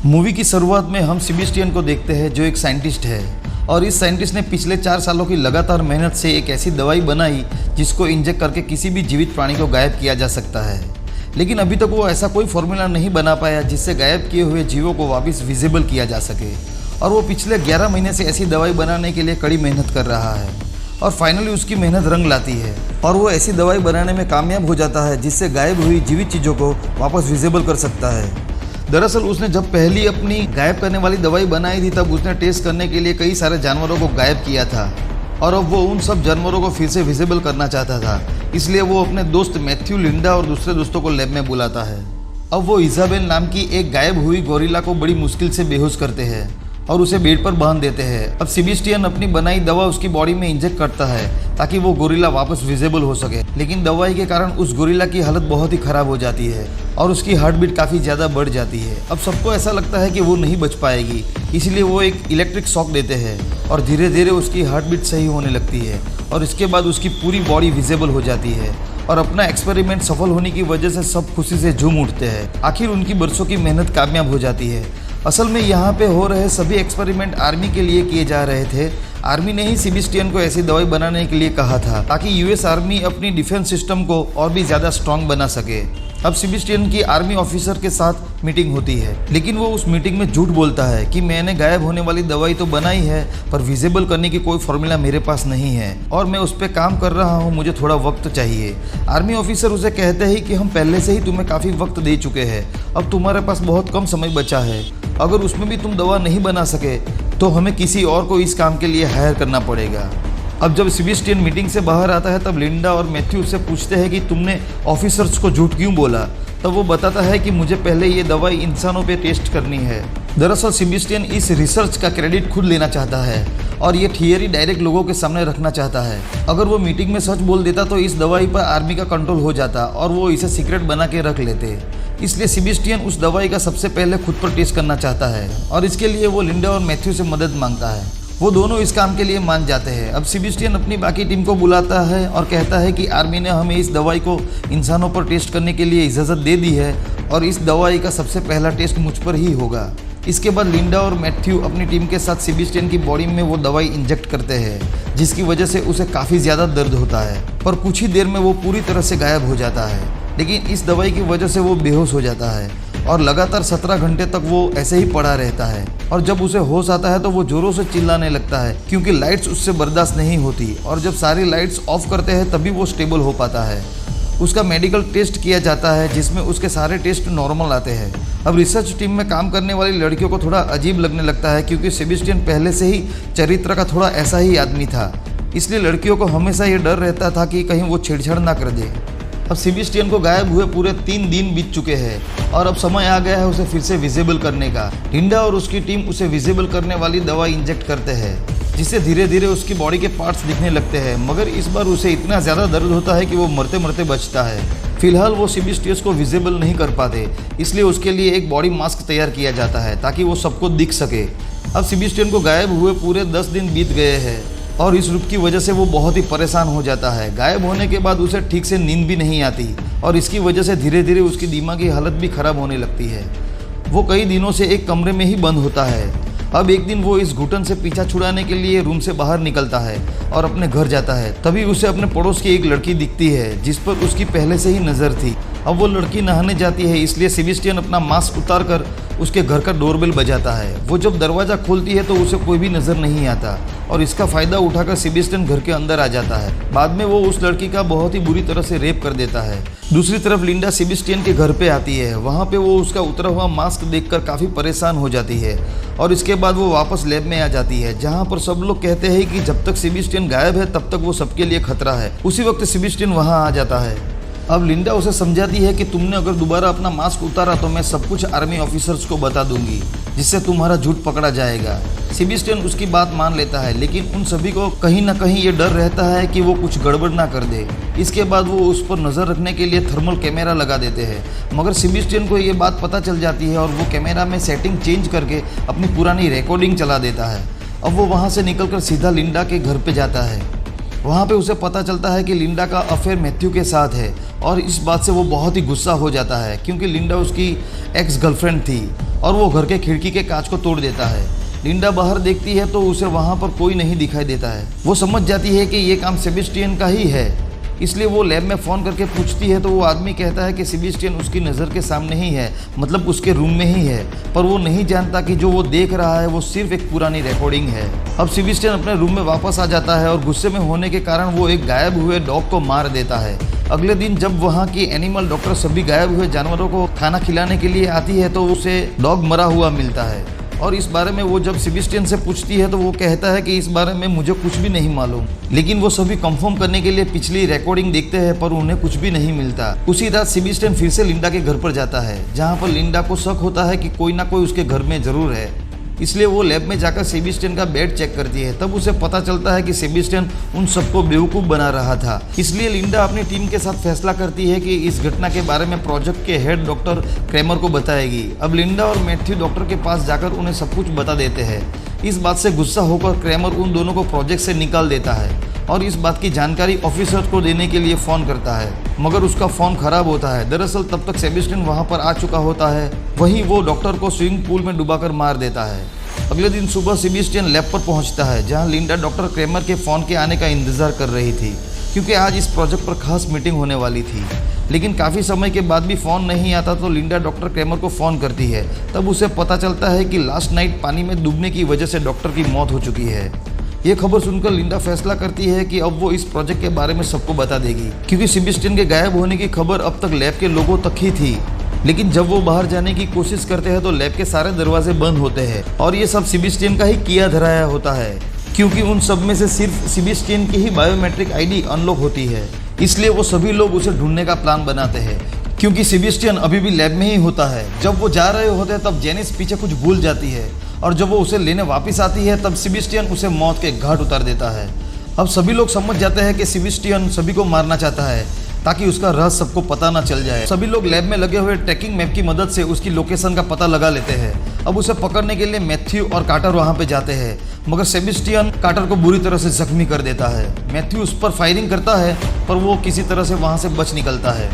Movie की शुरुआत में हम सेबेस्टियन को देखते हैं जो एक साइंटिस्ट है और इस साइंटिस्ट ने पिछले 4 सालों की लगातार मेहनत से एक ऐसी दवाई बनाई जिसको इंजेक्ट करके किसी भी जीवित प्राणी को गायब किया जा सकता है। लेकिन अभी तक वो ऐसा कोई फॉर्मूला नहीं बना पाया जिससे गायब किए हुए जीवों को वापस विजिबल किया जा सके। और वो पिछले 11 महीने से ऐसी दवाई बनाने के लिए कड़ी मेहनत कर रहा है और फाइनली उसकी मेहनत रंग लाती है और वो ऐसी दवाई बनाने में कामयाब हो जाता है जिससे गायब हुई जीवित चीज़ों को वापस विजिबल कर सकता है। दरअसल उसने जब पहली अपनी गायब करने वाली दवाई बनाई थी तब उसने टेस्ट करने के लिए कई सारे जानवरों को गायब किया था और अब वो उन सब जानवरों को फिर से विजिबल करना चाहता था। इसलिए वो अपने दोस्त मैथ्यू, लिंडा और दूसरे दोस्तों को लैब में बुलाता है। अब वो इजाबेल नाम की एक गायब हुई गोरिल्ला को बड़ी मुश्किल से बेहोश करते हैं और उसे बेड पर बांध देते हैं। अब सेबेस्टियन अपनी बनाई दवा उसकी बॉडी में इंजेक्ट करता है ताकि वो गोरिल्ला वापस विजिबल हो सके। लेकिन दवाई के कारण उस गोरिल्ला की हालत बहुत ही खराब हो जाती है और उसकी हार्ट बीट काफ़ी ज़्यादा बढ़ जाती है। अब सबको ऐसा लगता है कि वो नहीं बच पाएगी, इसलिए वो एक इलेक्ट्रिक शॉक देते हैं और धीरे धीरे उसकी हार्ट बीट सही होने लगती है और इसके बाद उसकी पूरी बॉडी विजिबल हो जाती है और अपना एक्सपेरिमेंट सफल होने की वजह से सब खुशी से झूम उठते हैं। आखिर उनकी बरसों की मेहनत कामयाब हो जाती है। असल में यहाँ पे हो रहे सभी एक्सपेरिमेंट आर्मी के लिए किए जा रहे थे। आर्मी ने ही सेबेस्टियन को ऐसी दवाई बनाने के लिए कहा था ताकि यूएस आर्मी अपनी डिफेंस सिस्टम को और भी ज़्यादा स्ट्रांग बना सके। अब सेबेस्टियन की आर्मी ऑफिसर के साथ मीटिंग होती है, लेकिन वो उस मीटिंग में झूठ बोलता है कि मैंने गायब होने वाली दवाई तो बनाई है पर विजिबल करने की कोई फॉर्मूला मेरे पास नहीं है और मैं उस पर काम कर रहा हूँ, मुझे थोड़ा वक्त चाहिए। आर्मी ऑफिसर उसे कहते हैं कि हम पहले से ही तुम्हें काफ़ी वक्त दे चुके हैं, अब तुम्हारे पास बहुत कम समय बचा है। अगर उसमें भी तुम दवा नहीं बना सके तो हमें किसी और को इस काम के लिए हायर करना पड़ेगा। अब जब सेबेस्टियन मीटिंग से बाहर आता है तब लिंडा और मैथ्यू उससे पूछते हैं कि तुमने ऑफिसर्स को झूठ क्यों बोला। तब वो बताता है कि मुझे पहले ये दवाई इंसानों पे टेस्ट करनी है। दरअसल सेबेस्टियन इस रिसर्च का क्रेडिट खुद लेना चाहता है और ये थियरी डायरेक्ट लोगों के सामने रखना चाहता है। अगर वो मीटिंग में सच बोल देता तो इस दवाई पर आर्मी का कंट्रोल हो जाता और वो इसे सीक्रेट बना के रख लेते। इसलिए सेबेस्टियन उस दवाई का सबसे पहले खुद पर टेस्ट करना चाहता है और इसके लिए वो लिंडा और मैथ्यू से मदद मांगता है। वो दोनों इस काम के लिए मान जाते हैं। अब सेबेस्टियन अपनी बाकी टीम को बुलाता है और कहता है कि आर्मी ने हमें इस दवाई को इंसानों पर टेस्ट करने के लिए इजाज़त दे दी है और इस दवाई का सबसे पहला टेस्ट मुझ पर ही होगा। इसके बाद लिंडा और मैथ्यू अपनी टीम के साथ सेबेस्टियन की बॉडी में वो दवाई इंजेक्ट करते हैं जिसकी वजह से उसे काफ़ी ज़्यादा दर्द होता है, पर कुछ ही देर में वो पूरी तरह से गायब हो जाता है। लेकिन इस दवाई की वजह से वो बेहोश हो जाता है और लगातार 17 घंटे तक वो ऐसे ही पड़ा रहता है और जब उसे होश आता है तो वो जोरों से चिल्लाने लगता है क्योंकि लाइट्स उससे बर्दाश्त नहीं होती और जब सारी लाइट्स ऑफ करते हैं तभी वो स्टेबल हो पाता है। उसका मेडिकल टेस्ट किया जाता है जिसमें उसके सारे टेस्ट नॉर्मल आते हैं। अब रिसर्च टीम में काम करने वाली लड़कियों को थोड़ा अजीब लगने लगता है क्योंकि सेबेस्टियन पहले से ही चरित्र का थोड़ा ऐसा ही आदमी था, इसलिए लड़कियों को हमेशा ये डर रहता था कि कहीं वो छेड़छाड़ ना कर दे। अब सेबेस्टियन को गायब हुए पूरे 3 दिन बीत चुके हैं और अब समय आ गया है उसे फिर से विजिबल करने का। लिंडा और उसकी टीम उसे विजिबल करने वाली दवा इंजेक्ट करते हैं जिससे धीरे धीरे उसकी बॉडी के पार्ट्स दिखने लगते हैं, मगर इस बार उसे इतना ज़्यादा दर्द होता है कि वो मरते मरते बचता है। फिलहाल वो सेबेस्टियन को विजिबल नहीं कर पाते, इसलिए उसके लिए एक बॉडी मास्क तैयार किया जाता है ताकि वो सबको दिख सके। अब सेबेस्टियन को गायब हुए पूरे 10 दिन बीत गए हैं और इस रूप की वजह से वो बहुत ही परेशान हो जाता है। गायब होने के बाद उसे ठीक से नींद भी नहीं आती और इसकी वजह से धीरे धीरे उसकी दिमागी हालत भी खराब होने लगती है। वो कई दिनों से एक कमरे में ही बंद होता है। अब एक दिन वो इस घुटन से पीछा छुड़ाने के लिए रूम से बाहर निकलता है और अपने घर जाता है। तभी उसे अपने पड़ोस की एक लड़की दिखती है जिस पर उसकी पहले से ही नज़र थी। अब वो लड़की नहाने जाती है, इसलिए सेबेस्टियन अपना मास्क उतार कर उसके घर का डोरबेल बजाता है। वो जब दरवाज़ा खोलती है तो उसे कोई भी नज़र नहीं आता और इसका फ़ायदा उठाकर सेबेस्टियन घर के अंदर आ जाता है। बाद में वो उस लड़की का बहुत ही बुरी तरह से रेप कर देता है। दूसरी तरफ लिंडा सेबेस्टियन के घर पे आती है। वहाँ पे वो उसका उतरा हुआ मास्क देखकर काफ़ी परेशान हो जाती है और इसके बाद वो वापस लैब में आ जाती है जहाँ पर सब लोग कहते हैं कि जब तक सेबेस्टियन गायब है तब तक वो सबके लिए खतरा है। उसी वक्त सेबेस्टियन वहाँ आ जाता है। अब लिंडा उसे समझाती है कि तुमने अगर दोबारा अपना मास्क उतारा तो मैं सब कुछ आर्मी ऑफिसर्स को बता दूंगी जिससे तुम्हारा झूठ पकड़ा जाएगा। सेबेस्टियन उसकी बात मान लेता है, लेकिन उन सभी को कहीं ना कहीं ये डर रहता है कि वो कुछ गड़बड़ ना कर दे। इसके बाद वो उस पर नज़र रखने के लिए थर्मल कैमरा लगा देते हैं, मगर सेबेस्टियन को ये बात पता चल जाती है और वो कैमरा में सेटिंग चेंज करके अपनी पुरानी रिकॉर्डिंग चला देता है। अब वो वहाँ से निकलकर सीधा लिंडा के घर पे जाता है वहाँ पे उसे पता चलता है कि लिंडा का अफेयर मैथ्यू के साथ है और इस बात से वो बहुत ही गुस्सा हो जाता है क्योंकि लिंडा उसकी एक्स गर्लफ्रेंड थी और वो घर के खिड़की के कांच को तोड़ देता है। लिंडा बाहर देखती है तो उसे वहाँ पर कोई नहीं दिखाई देता है। वो समझ जाती है कि ये काम सेबेस्टियन का ही है, इसलिए वो लैब में फ़ोन करके पूछती है तो वो आदमी कहता है कि सेबेस्टियन उसकी नज़र के सामने ही है, मतलब उसके रूम में ही है, पर वो नहीं जानता कि जो वो देख रहा है वो सिर्फ एक पुरानी रिकॉर्डिंग है। अब सेबेस्टियन अपने रूम में वापस आ जाता है और गुस्से में होने के कारण वो एक गायब हुए डॉग को मार देता है। अगले दिन जब वहाँ की एनिमल डॉक्टर सभी गायब हुए जानवरों को खाना खिलाने के लिए आती है तो उसे डॉग मरा हुआ मिलता है और इस बारे में वो जब सेबेस्टियन से पूछती है तो वो कहता है कि इस बारे में मुझे कुछ भी नहीं मालूम। लेकिन वो सभी कंफर्म करने के लिए पिछली रिकॉर्डिंग देखते हैं पर उन्हें कुछ भी नहीं मिलता। उसी रात सेबेस्टियन फिर से लिंडा के घर पर जाता है जहाँ पर लिंडा को शक होता है कि कोई ना कोई उसके घर में जरूर है, इसलिए वो लैब में जाकर सेबेस्टियन का बेड चेक करती है। तब उसे पता चलता है कि सेबेस्टियन उन सबको बेवकूफ़ बना रहा था। इसलिए लिंडा अपनी टीम के साथ फैसला करती है कि इस घटना के बारे में प्रोजेक्ट के हेड डॉक्टर क्रेमर को बताएगी। अब लिंडा और मैथ्यू डॉक्टर के पास जाकर उन्हें सब कुछ बता देते हैं। इस बात से गुस्सा होकर क्रेमर उन दोनों को प्रोजेक्ट से निकाल देता है और इस बात की जानकारी ऑफिसर्स को देने के लिए फ़ोन करता है, मगर उसका फ़ोन ख़राब होता है। दरअसल तब तक सेबेस्टियन वहाँ पर आ चुका होता है, वहीं वो डॉक्टर को स्विमिंग पूल में डुबाकर मार देता है। अगले दिन सुबह सेबेस्टियन लैब पर पहुँचता है जहाँ लिंडा डॉक्टर क्रेमर के फ़ोन के आने का इंतज़ार कर रही थी क्योंकि आज इस प्रोजेक्ट पर खास मीटिंग होने वाली थी। लेकिन काफ़ी समय के बाद भी फ़ोन नहीं आता तो लिंडा डॉक्टर क्रेमर को फ़ोन करती है। तब उसे पता चलता है कि लास्ट नाइट पानी में डूबने की वजह से डॉक्टर की मौत हो चुकी है। ये खबर सुनकर लिंडा फैसला करती है कि अब वो इस प्रोजेक्ट के बारे में सबको बता देगी क्योंकि सेबेस्टियन के गायब होने की खबर अब तक लैब के लोगों तक ही थी। लेकिन जब वो बाहर जाने की कोशिश करते हैं तो लैब के सारे दरवाजे बंद होते हैं और ये सब सेबेस्टियन का ही किया धराया होता है क्योंकि उन सब में से सिर्फ सेबेस्टियन की ही बायोमेट्रिक आईडी अनलॉक होती है। इसलिए वो सभी लोग उसे ढूंढने का प्लान बनाते हैं क्योंकि सेबेस्टियन अभी भी लैब में ही होता है। जब वो जा रहे होते हैं तब जेनिस पीछे कुछ भूल जाती है और जब वो उसे लेने वापस आती है तब सेबेस्टियन उसे मौत के घाट उतार देता है। अब सभी लोग समझ जाते हैं कि सेबेस्टियन सभी को मारना चाहता है ताकि उसका रहस्य सबको पता ना चल जाए। सभी लोग लैब में लगे हुए ट्रैकिंग मैप की मदद से उसकी लोकेशन का पता लगा लेते हैं। अब उसे पकड़ने के लिए मैथ्यू और कार्टर वहां पे जाते हैं, मगर सेबेस्टियन कार्टर को बुरी तरह से जख्मी कर देता है। मैथ्यू उस पर फायरिंग करता है पर वो किसी तरह से वहां से बच निकलता है।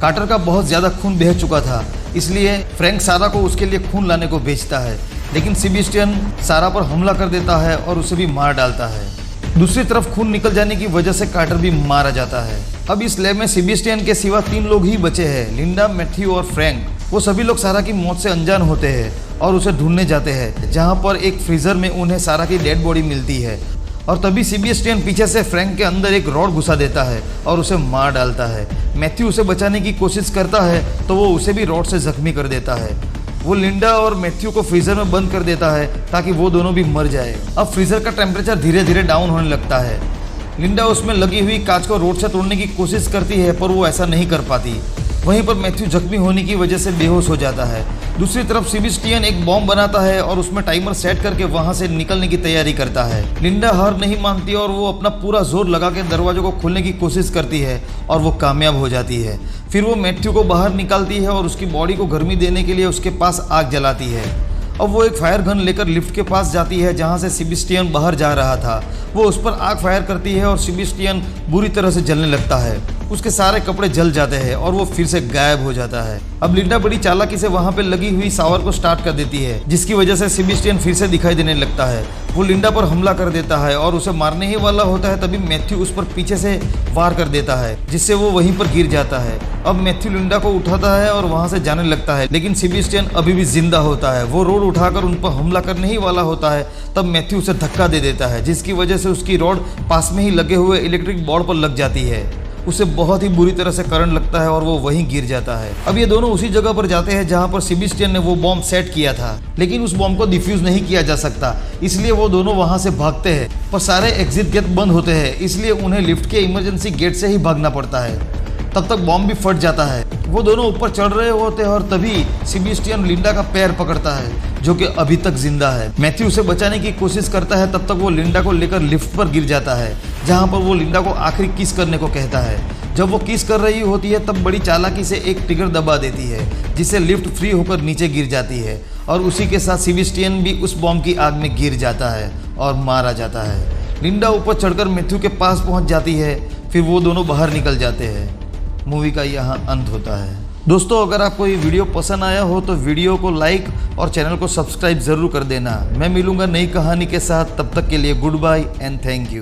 कार्टर का बहुत ज़्यादा खून बह चुका था, इसलिए फ्रैंक सारा को उसके लिए खून लाने को भेजता है, लेकिन सेबेस्टियन सारा पर हमला कर देता है और उसे भी मार डालता है। दूसरी तरफ खून निकल जाने की वजह से कार्टर भी मारा जाता है। अब इस लैब में सेबेस्टियन के सिवा 3 लोग ही बचे हैं, लिंडा, मैथ्यू और फ्रैंक। वो सभी लोग सारा की मौत से अनजान होते हैं और उसे ढूंढने जाते हैं जहाँ पर एक फ्रीजर में उन्हें सारा की डेड बॉडी मिलती है और तभी सेबेस्टियन पीछे से फ्रैंक के अंदर एक रॉड घुसा देता है और उसे मार डालता है। मैथ्यू उसे बचाने की कोशिश करता है तो वो उसे भी रॉड से जख्मी कर देता है। वो लिंडा और मैथ्यू को फ्रीजर में बंद कर देता है ताकि वो दोनों भी मर जाए। अब फ्रीजर का टेम्परेचर धीरे धीरे डाउन होने लगता है। लिंडा उसमें लगी हुई कांच को रोड से तोड़ने की कोशिश करती है पर वो ऐसा नहीं कर पाती। वहीं पर मैथ्यू जख्मी होने की वजह से बेहोश हो जाता है। दूसरी तरफ सेबेस्टियन एक बॉम्ब बनाता है और उसमें टाइमर सेट करके वहां से निकलने की तैयारी करता है। लिंडा हार नहीं मानती और वो अपना पूरा जोर लगा के दरवाजे को खोलने की कोशिश करती है और वो कामयाब हो जाती है। फिर वो मैथ्यू को बाहर निकालती है और उसकी बॉडी को गर्मी देने के लिए उसके पास आग जलाती है। अब वो एक फायर गन लेकर लिफ्ट के पास जाती है जहाँ से सेबेस्टियन बाहर जा रहा था। वो उस पर आग फायर करती है और सेबेस्टियन बुरी तरह से जलने लगता है। उसके सारे कपड़े जल जाते हैं और वो फिर से गायब हो जाता है। अब लिंडा बड़ी चालाकी से वहाँ पे लगी हुई शावर को स्टार्ट कर देती है जिसकी वजह से सेबेस्टियन फिर से दिखाई देने लगता है। वो लिंडा पर हमला कर देता है और उसे मारने ही वाला होता है तभी मैथ्यू उस पर पीछे से वार कर देता है जिससे वो वहीं पर गिर जाता है। अब मैथ्यू लिंडा को उठाता है और वहाँ से जाने लगता है, लेकिन सेबेस्टियन अभी भी जिंदा होता है। वो रोड उठाकर उन पर हमला करने ही वाला होता है तब मैथ्यू उसे धक्का दे देता है जिसकी वजह से उसकी रॉड पास में ही लगे हुए इलेक्ट्रिक बोर्ड पर लग जाती है। उसे बहुत ही बुरी तरह से करंट लगता है और वो वहीं गिर जाता है। अब ये दोनों उसी जगह पर जाते हैं जहां पर सेबेस्टियन ने वो बॉम्ब सेट किया था, लेकिन उस बॉम्ब को डिफ्यूज नहीं किया जा सकता, इसलिए वो दोनों वहां से भागते हैं पर सारे एग्जिट गेट बंद होते हैं, इसलिए उन्हें लिफ्ट के इमरजेंसी गेट से ही भागना पड़ता है। तब तक बॉम्ब भी फट जाता है। वो दोनों ऊपर चढ़ रहे होते हैं और तभी सेबेस्टियन लिंडा का पैर पकड़ता है जो कि अभी तक जिंदा है। मैथ्यू उसे बचाने की कोशिश करता है, तब तक वो लिंडा को लेकर लिफ्ट पर गिर जाता है जहां पर वो लिंडा को आखिरी किस करने को कहता है। जब वो किस कर रही होती है तब बड़ी चालाकी से एक ट्रिगर दबा देती है जिससे लिफ्ट फ्री होकर नीचे गिर जाती है और उसी के साथ सेबेस्टियन भी उस बॉम्ब की आग में गिर जाता है और मारा जाता है। लिंडा ऊपर चढ़कर मैथ्यू के पास पहुंच जाती है, फिर वो दोनों बाहर निकल जाते हैं। मूवी का यहाँ अंत होता है। दोस्तों, अगर आपको ये वीडियो पसंद आया हो तो वीडियो को लाइक और चैनल को सब्सक्राइब ज़रूर कर देना। मैं मिलूंगा नई कहानी के साथ, तब तक के लिए goodbye and thank you.